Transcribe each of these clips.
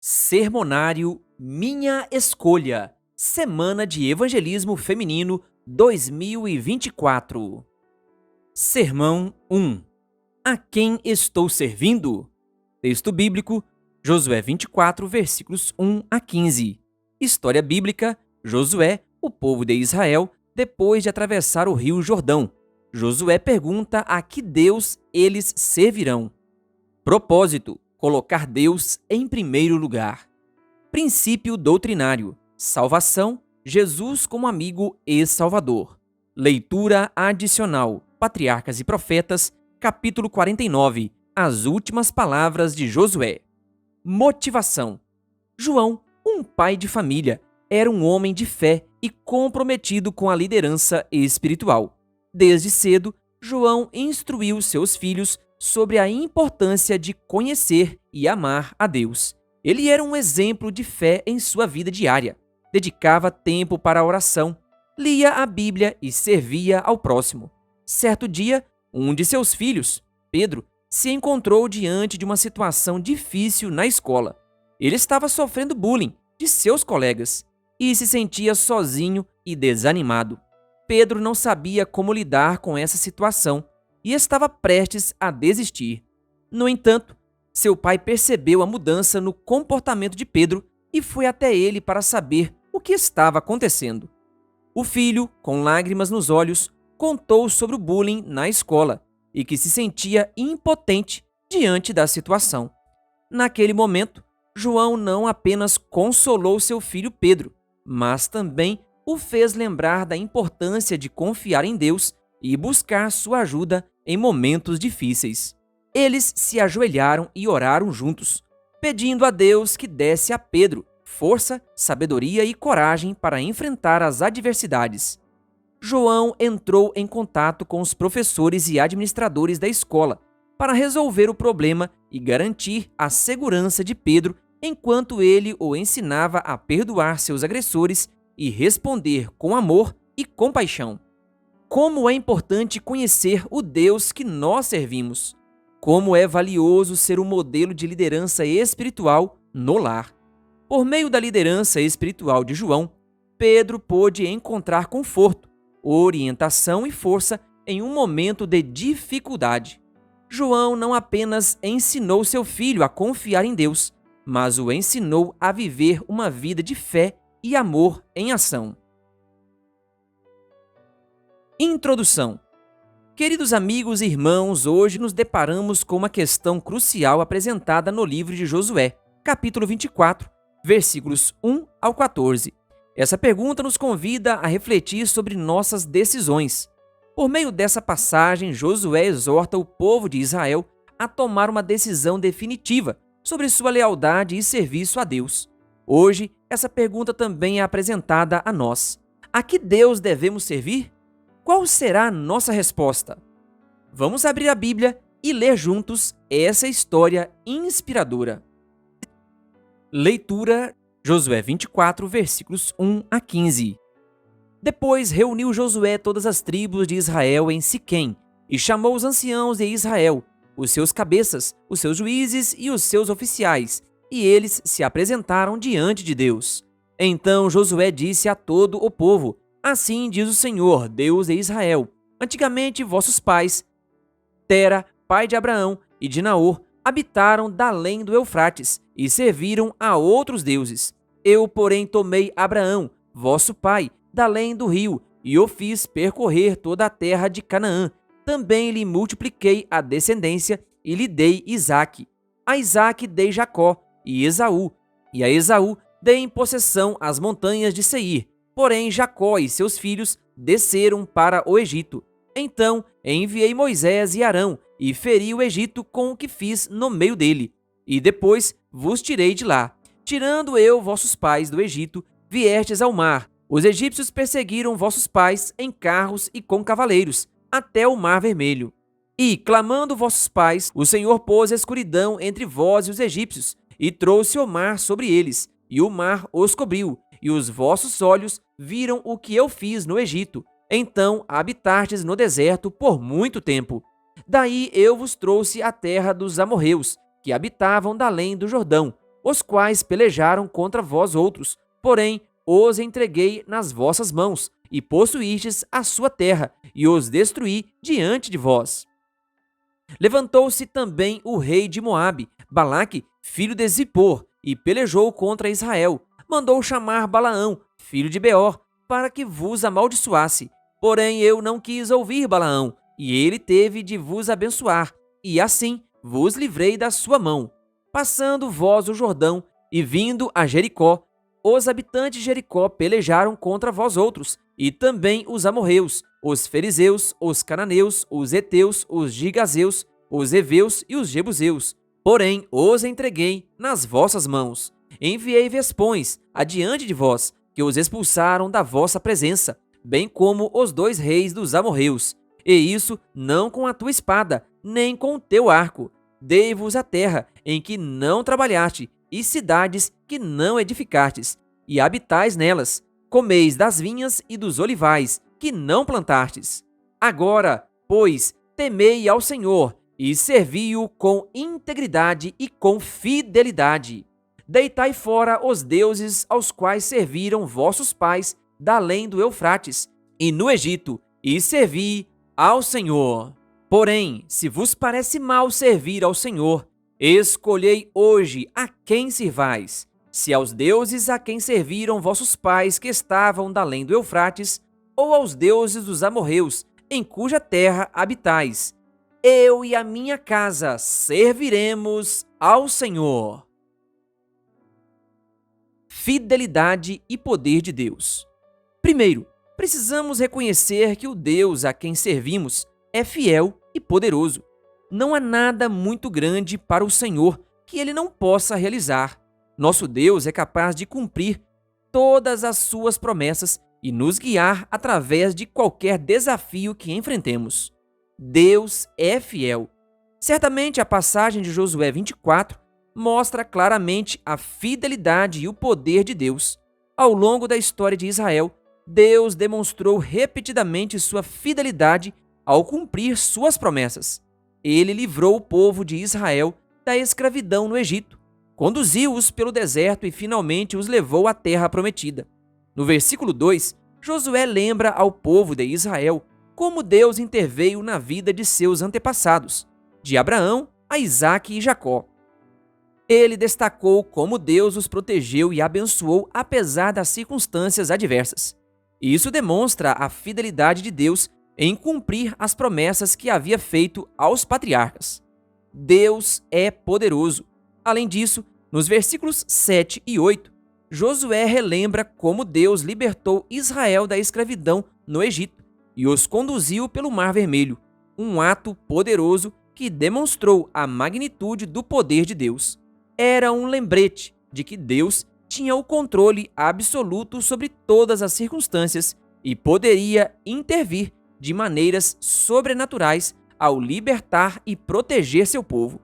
Sermonário Minha Escolha, Semana de Evangelismo Feminino 2024. Sermão 1. A quem estou servindo? Texto bíblico, Josué 24, versículos 1 a 15. História bíblica, Josué, o povo de Israel, depois de atravessar o rio Jordão. Josué pergunta a que Deus eles servirão. Propósito: colocar Deus em primeiro lugar. Princípio doutrinário: salvação, Jesus como amigo e salvador. Leitura adicional: Patriarcas e Profetas, capítulo 49, as últimas palavras de Josué. Motivação: João, um pai de família, era um homem de fé e comprometido com a liderança espiritual. Desde cedo, João instruiu seus filhos sobre a importância de conhecer e amar a Deus. Ele era um exemplo de fé em sua vida diária. Dedicava tempo para a oração, lia a Bíblia e servia ao próximo. Certo dia, um de seus filhos, Pedro, se encontrou diante de uma situação difícil na escola. Ele estava sofrendo bullying de seus colegas e se sentia sozinho e desanimado. Pedro não sabia como lidar com essa situação e estava prestes a desistir. No entanto, seu pai percebeu a mudança no comportamento de Pedro e foi até ele para saber o que estava acontecendo. O filho, com lágrimas nos olhos, contou sobre o bullying na escola e que se sentia impotente diante da situação. Naquele momento, João não apenas consolou seu filho Pedro, mas também o fez lembrar da importância de confiar em Deus e buscar sua ajuda em momentos difíceis. Eles se ajoelharam e oraram juntos, pedindo a Deus que desse a Pedro força, sabedoria e coragem para enfrentar as adversidades. João entrou em contato com os professores e administradores da escola para resolver o problema e garantir a segurança de Pedro enquanto ele o ensinava a perdoar seus agressores e responder com amor e compaixão. Como é importante conhecer o Deus que nós servimos. Como é valioso ser um modelo de liderança espiritual no lar. Por meio da liderança espiritual de João, Pedro pôde encontrar conforto, orientação e força em um momento de dificuldade. João não apenas ensinou seu filho a confiar em Deus, mas o ensinou a viver uma vida de fé e amor em ação. Introdução. Queridos amigos e irmãos, hoje nos deparamos com uma questão crucial apresentada no livro de Josué, capítulo 24, versículos 1 ao 14. Essa pergunta nos convida a refletir sobre nossas decisões. Por meio dessa passagem, Josué exorta o povo de Israel a tomar uma decisão definitiva sobre sua lealdade e serviço a Deus. Hoje, essa pergunta também é apresentada a nós. A que Deus devemos servir? Qual será a nossa resposta? Vamos abrir a Bíblia e ler juntos essa história inspiradora. Leitura: Josué 24, versículos 1 a 15. Depois reuniu Josué todas as tribos de Israel em Siquém e chamou os anciãos de Israel, os seus cabeças, os seus juízes e os seus oficiais, e eles se apresentaram diante de Deus. Então Josué disse a todo o povo: Assim diz o Senhor, Deus de Israel: Antigamente vossos pais, Tera, pai de Abraão, e de Naor, habitaram da além do Eufrates e serviram a outros deuses. Eu, porém, tomei Abraão, vosso pai, da além do rio, e o fiz percorrer toda a terra de Canaã. Também lhe multipliquei a descendência e lhe dei Isaque. A Isaque dei Jacó e Esaú, e a Esaú dei em possessão as montanhas de Seir. Porém, Jacó e seus filhos desceram para o Egito. Então enviei Moisés e Arão, e feri o Egito com o que fiz no meio dele. E depois vos tirei de lá. Tirando eu vossos pais do Egito, viestes ao mar. Os egípcios perseguiram vossos pais em carros e com cavaleiros, até o mar vermelho. E, clamando vossos pais, o Senhor pôs escuridão entre vós e os egípcios, e trouxe o mar sobre eles, e o mar os cobriu, e os vossos olhos viram o que eu fiz no Egito. Então habitastes no deserto por muito tempo. Daí eu vos trouxe a terra dos amorreus, que habitavam da além do Jordão, os quais pelejaram contra vós outros, porém os entreguei nas vossas mãos, e possuístes a sua terra, e os destruí diante de vós. Levantou-se também o rei de Moabe, Balaque, filho de Zippor, e pelejou contra Israel. Mandou chamar Balaão, filho de Beor, para que vos amaldiçoasse. Porém eu não quis ouvir Balaão, e ele teve de vos abençoar, e assim vos livrei da sua mão. Passando vós o Jordão, e vindo a Jericó, os habitantes de Jericó pelejaram contra vós outros, e também os amorreus, os fariseus, os cananeus, os heteus, os gigazeus, os heveus e os jebuseus. Porém os entreguei nas vossas mãos. Enviei vespões adiante de vós, que os expulsaram da vossa presença, bem como os 2 reis dos amorreus. E isso não com a tua espada, nem com o teu arco. Dei-vos a terra em que não trabalhaste, e cidades que não edificastes, e habitais nelas. Comeis das vinhas e dos olivais, que não plantastes. Agora, pois, temei ao Senhor, e servi-o com integridade e com fidelidade. Deitai fora os deuses aos quais serviram vossos pais da além do Eufrates, e no Egito, e servi ao Senhor. Porém, se vos parece mal servir ao Senhor, escolhei hoje a quem sirvais, se aos deuses a quem serviram vossos pais que estavam da além do Eufrates, ou aos deuses dos amorreus, em cuja terra habitais. Eu e a minha casa serviremos ao Senhor. Fidelidade e poder de Deus. Primeiro, precisamos reconhecer que o Deus a quem servimos é fiel e poderoso. Não há nada muito grande para o Senhor que ele não possa realizar. Nosso Deus é capaz de cumprir todas as suas promessas e nos guiar através de qualquer desafio que enfrentemos. Deus é fiel. Certamente a passagem de Josué 24 mostra claramente a fidelidade e o poder de Deus. Ao longo da história de Israel, Deus demonstrou repetidamente sua fidelidade ao cumprir suas promessas. Ele livrou o povo de Israel da escravidão no Egito, conduziu-os pelo deserto e finalmente os levou à terra prometida. No versículo 2, Josué lembra ao povo de Israel como Deus interveio na vida de seus antepassados, de Abraão a Isaque e Jacó. Ele destacou como Deus os protegeu e abençoou apesar das circunstâncias adversas. Isso demonstra a fidelidade de Deus em cumprir as promessas que havia feito aos patriarcas. Deus é poderoso. Além disso, nos versículos 7 e 8, Josué relembra como Deus libertou Israel da escravidão no Egito e os conduziu pelo Mar Vermelho, um ato poderoso que demonstrou a magnitude do poder de Deus. Era um lembrete de que Deus tinha o controle absoluto sobre todas as circunstâncias e poderia intervir de maneiras sobrenaturais ao libertar e proteger seu povo.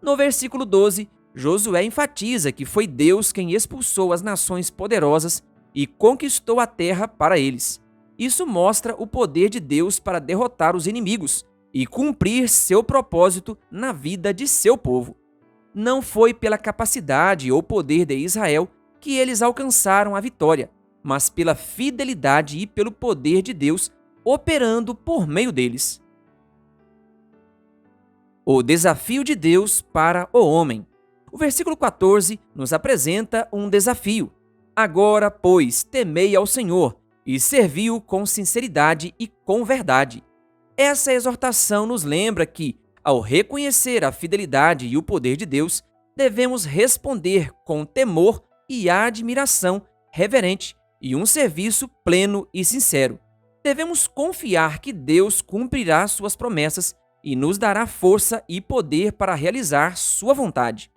No versículo 12, Josué enfatiza que foi Deus quem expulsou as nações poderosas e conquistou a terra para eles. Isso mostra o poder de Deus para derrotar os inimigos e cumprir seu propósito na vida de seu povo. Não foi pela capacidade ou poder de Israel que eles alcançaram a vitória, mas pela fidelidade e pelo poder de Deus operando por meio deles. O desafio de Deus para o homem. O versículo 14 nos apresenta um desafio. Agora, pois, temei ao Senhor e servi-o com sinceridade e com verdade. Essa exortação nos lembra que, ao reconhecer a fidelidade e o poder de Deus, devemos responder com temor e admiração reverente e um serviço pleno e sincero. Devemos confiar que Deus cumprirá suas promessas e nos dará força e poder para realizar sua vontade.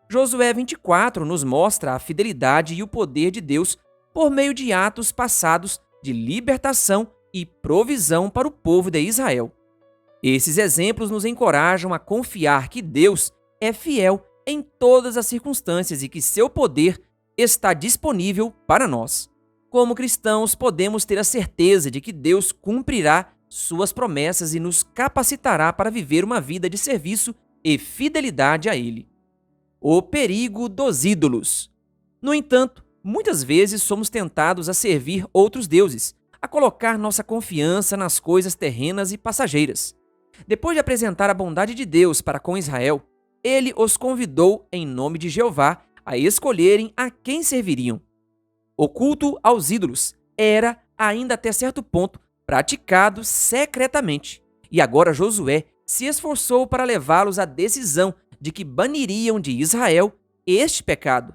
Josué 24 nos mostra a fidelidade e o poder de Deus por meio de atos passados de libertação e provisão para o povo de Israel. Esses exemplos nos encorajam a confiar que Deus é fiel em todas as circunstâncias e que seu poder está disponível para nós. Como cristãos, podemos ter a certeza de que Deus cumprirá suas promessas e nos capacitará para viver uma vida de serviço e fidelidade a Ele. O perigo dos ídolos. No entanto, muitas vezes somos tentados a servir outros deuses, a colocar nossa confiança nas coisas terrenas e passageiras. Depois de apresentar a bondade de Deus para com Israel, ele os convidou, em nome de Jeová, a escolherem a quem serviriam. O culto aos ídolos era, ainda até certo ponto, praticado secretamente, e agora Josué se esforçou para levá-los à decisão de que baniriam de Israel este pecado.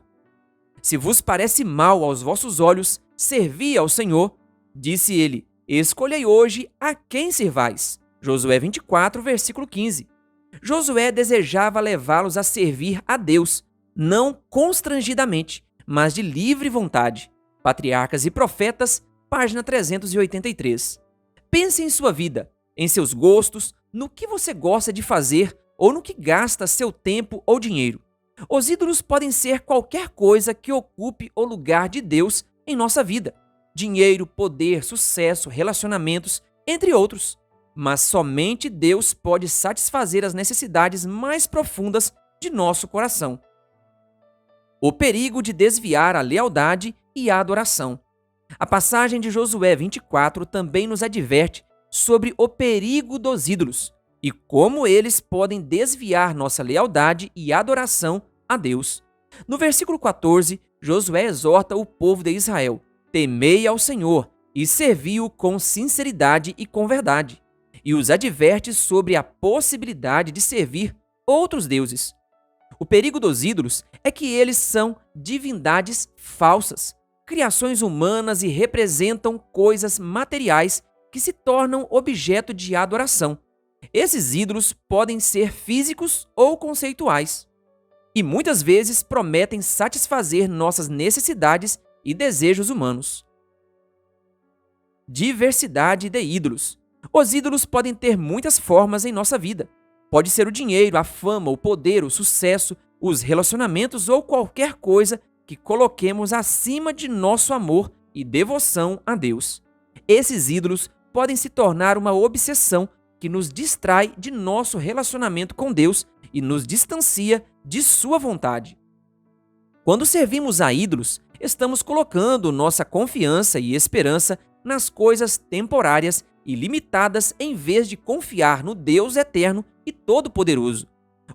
Se vos parece mal aos vossos olhos servir ao Senhor, disse ele, escolhei hoje a quem servais. Josué 24, versículo 15. Josué desejava levá-los a servir a Deus, não constrangidamente, mas de livre vontade. Patriarcas e Profetas, página 383. Pense em sua vida, em seus gostos, no que você gosta de fazer ou no que gasta seu tempo ou dinheiro. Os ídolos podem ser qualquer coisa que ocupe o lugar de Deus em nossa vida. Dinheiro, poder, sucesso, relacionamentos, entre outros. Mas somente Deus pode satisfazer as necessidades mais profundas de nosso coração. O perigo de desviar a lealdade e a adoração. A passagem de Josué 24 também nos adverte sobre o perigo dos ídolos e como eles podem desviar nossa lealdade e adoração a Deus. No versículo 14, Josué exorta o povo de Israel: temei ao Senhor e servi-o com sinceridade e com verdade, e os adverte sobre a possibilidade de servir outros deuses. O perigo dos ídolos é que eles são divindades falsas, criações humanas e representam coisas materiais que se tornam objeto de adoração. Esses ídolos podem ser físicos ou conceituais, e muitas vezes prometem satisfazer nossas necessidades e desejos humanos. Diversidade de ídolos. Os ídolos podem ter muitas formas em nossa vida. Pode ser o dinheiro, a fama, o poder, o sucesso, os relacionamentos ou qualquer coisa que coloquemos acima de nosso amor e devoção a Deus. Esses ídolos podem se tornar uma obsessão que nos distrai de nosso relacionamento com Deus e nos distancia de sua vontade. Quando servimos a ídolos, estamos colocando nossa confiança e esperança nas coisas temporárias e limitadas em vez de confiar no Deus eterno e todo-poderoso.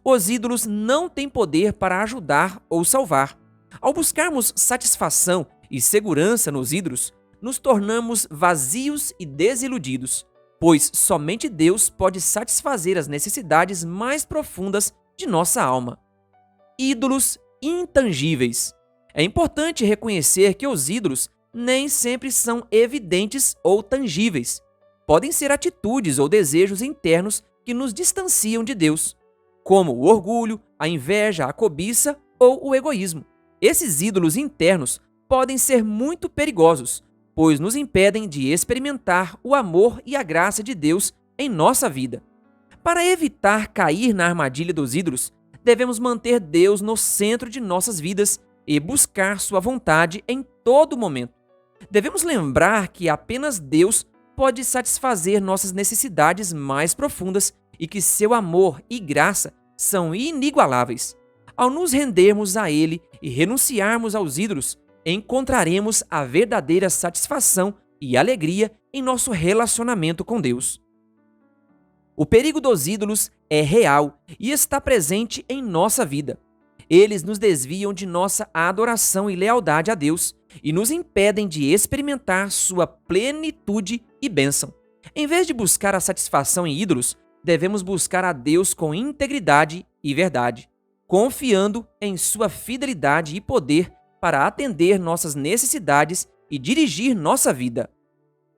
Os ídolos não têm poder para ajudar ou salvar. Ao buscarmos satisfação e segurança nos ídolos, nos tornamos vazios e desiludidos, pois somente Deus pode satisfazer as necessidades mais profundas de nossa alma. Ídolos intangíveis. É importante reconhecer que os ídolos nem sempre são evidentes ou tangíveis. Podem ser atitudes ou desejos internos que nos distanciam de Deus, como o orgulho, a inveja, a cobiça ou o egoísmo. Esses ídolos internos podem ser muito perigosos, pois nos impedem de experimentar o amor e a graça de Deus em nossa vida. Para evitar cair na armadilha dos ídolos, devemos manter Deus no centro de nossas vidas e buscar sua vontade em todo momento. Devemos lembrar que apenas Deus pode satisfazer nossas necessidades mais profundas e que seu amor e graça são inigualáveis. Ao nos rendermos a Ele e renunciarmos aos ídolos, encontraremos a verdadeira satisfação e alegria em nosso relacionamento com Deus. O perigo dos ídolos é real e está presente em nossa vida. Eles nos desviam de nossa adoração e lealdade a Deus e nos impedem de experimentar sua plenitude e bênção. Em vez de buscar a satisfação em ídolos, devemos buscar a Deus com integridade e verdade, confiando em sua fidelidade e poder para atender nossas necessidades e dirigir nossa vida.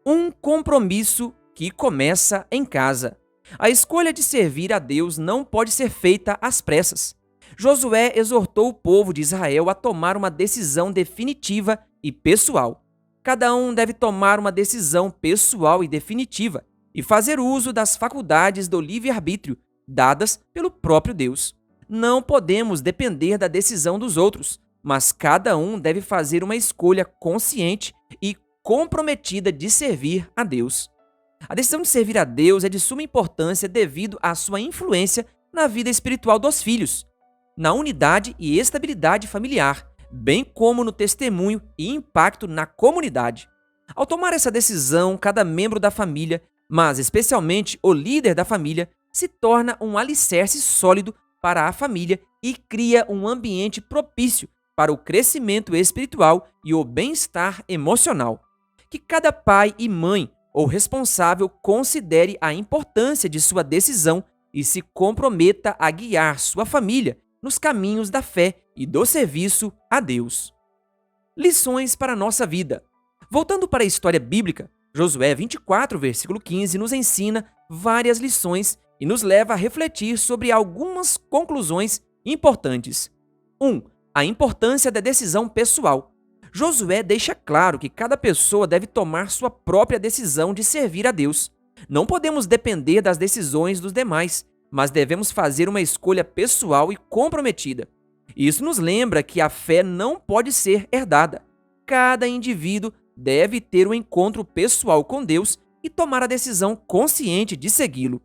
Um compromisso que começa em casa. A escolha de servir a Deus não pode ser feita às pressas. Josué exortou o povo de Israel a tomar uma decisão definitiva e pessoal. Cada um deve tomar uma decisão pessoal e definitiva e fazer uso das faculdades do livre-arbítrio dadas pelo próprio Deus. Não podemos depender da decisão dos outros, mas cada um deve fazer uma escolha consciente e comprometida de servir a Deus. A decisão de servir a Deus é de suma importância devido à sua influência na vida espiritual dos filhos. na unidade e estabilidade familiar, bem como no testemunho e impacto na comunidade. Ao tomar essa decisão, cada membro da família, mas especialmente o líder da família, se torna um alicerce sólido para a família e cria um ambiente propício para o crescimento espiritual e o bem-estar emocional. Que cada pai e mãe ou responsável considere a importância de sua decisão e se comprometa a guiar sua família nos caminhos da fé e do serviço a Deus. Lições para a nossa vida. Voltando para a história bíblica, Josué 24, versículo 15, nos ensina várias lições e nos leva a refletir sobre algumas conclusões importantes. 1. A importância da decisão pessoal. Josué deixa claro que cada pessoa deve tomar sua própria decisão de servir a Deus. Não podemos depender das decisões dos demais, mas devemos fazer uma escolha pessoal e comprometida. Isso nos lembra que a fé não pode ser herdada. Cada indivíduo deve ter um encontro pessoal com Deus e tomar a decisão consciente de segui-lo.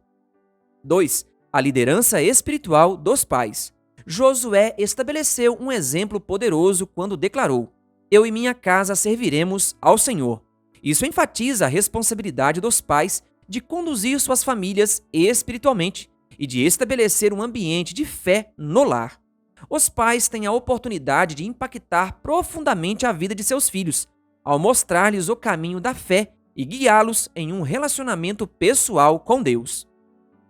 2. A liderança espiritual dos pais. Josué estabeleceu um exemplo poderoso quando declarou: "Eu e minha casa serviremos ao Senhor." Isso enfatiza a responsabilidade dos pais de conduzir suas famílias espiritualmente e de estabelecer um ambiente de fé no lar. Os pais têm a oportunidade de impactar profundamente a vida de seus filhos, ao mostrar-lhes o caminho da fé e guiá-los em um relacionamento pessoal com Deus.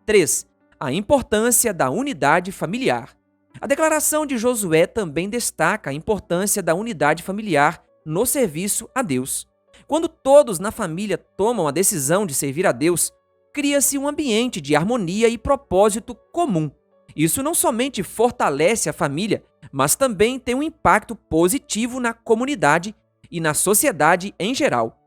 3. A importância da unidade familiar. A declaração de Josué também destaca a importância da unidade familiar no serviço a Deus. Quando todos na família tomam a decisão de servir a Deus, cria-se um ambiente de harmonia e propósito comum. Isso não somente fortalece a família, mas também tem um impacto positivo na comunidade e na sociedade em geral.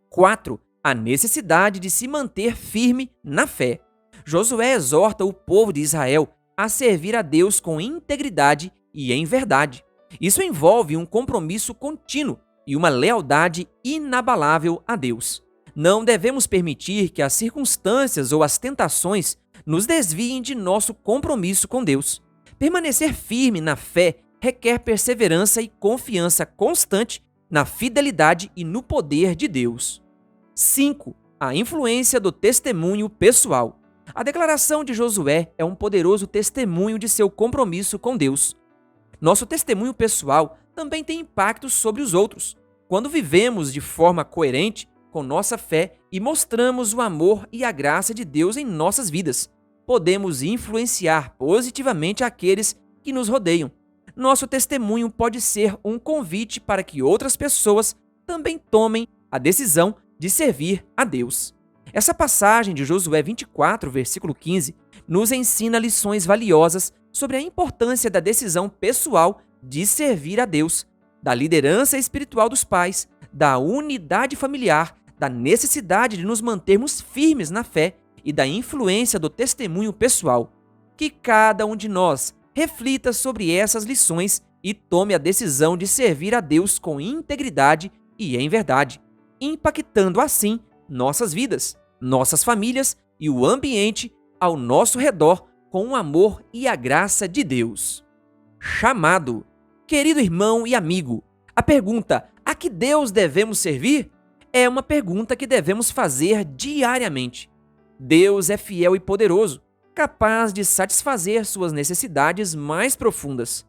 4. A necessidade de se manter firme na fé. Josué exorta o povo de Israel a servir a Deus com integridade e em verdade. Isso envolve um compromisso contínuo e uma lealdade inabalável a Deus. Não devemos permitir que as circunstâncias ou as tentações nos desviem de nosso compromisso com Deus. Permanecer firme na fé requer perseverança e confiança constante na fidelidade e no poder de Deus. 5. A influência do testemunho pessoal. A declaração de Josué é um poderoso testemunho de seu compromisso com Deus. Nosso testemunho pessoal também tem impacto sobre os outros. Quando vivemos de forma coerente com nossa fé e mostramos o amor e a graça de Deus em nossas vidas, podemos influenciar positivamente aqueles que nos rodeiam. Nosso testemunho pode ser um convite para que outras pessoas também tomem a decisão de servir a Deus. Essa passagem de Josué 24, versículo 15, nos ensina lições valiosas sobre a importância da decisão pessoal de servir a Deus, da liderança espiritual dos pais, da unidade familiar, da necessidade de nos mantermos firmes na fé e da influência do testemunho pessoal. Que cada um de nós reflita sobre essas lições e tome a decisão de servir a Deus com integridade e em verdade, impactando assim nossas vidas, nossas famílias e o ambiente ao nosso redor com o amor e a graça de Deus. Chamado. Querido irmão e amigo, a pergunta: a que Deus devemos servir? É uma pergunta que devemos fazer diariamente. Deus é fiel e poderoso, capaz de satisfazer suas necessidades mais profundas.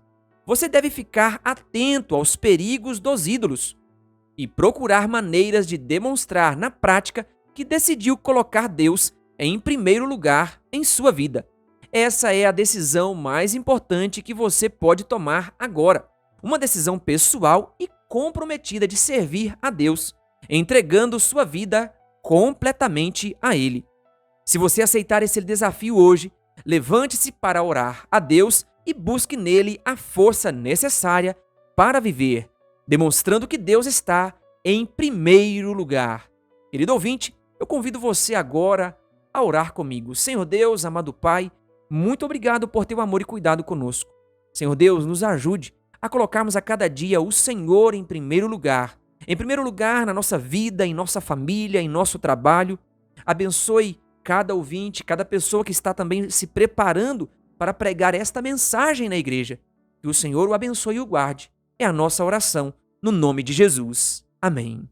Você deve ficar atento aos perigos dos ídolos e procurar maneiras de demonstrar na prática que decidiu colocar Deus em primeiro lugar em sua vida. Essa é a decisão mais importante que você pode tomar agora. Uma decisão pessoal e comprometida de servir a Deus, entregando sua vida completamente a Ele. Se você aceitar esse desafio hoje, levante-se para orar a Deus e busque nele a força necessária para viver, demonstrando que Deus está em primeiro lugar. Querido ouvinte, eu convido você agora a orar comigo. Senhor Deus, amado Pai, muito obrigado por teu amor e cuidado conosco. Senhor Deus, nos ajude a colocarmos a cada dia o Senhor em primeiro lugar na nossa vida, em nossa família, em nosso trabalho. Abençoe cada ouvinte, cada pessoa que está também se preparando para pregar esta mensagem na igreja. Que o Senhor o abençoe e o guarde. É a nossa oração, no nome de Jesus. Amém.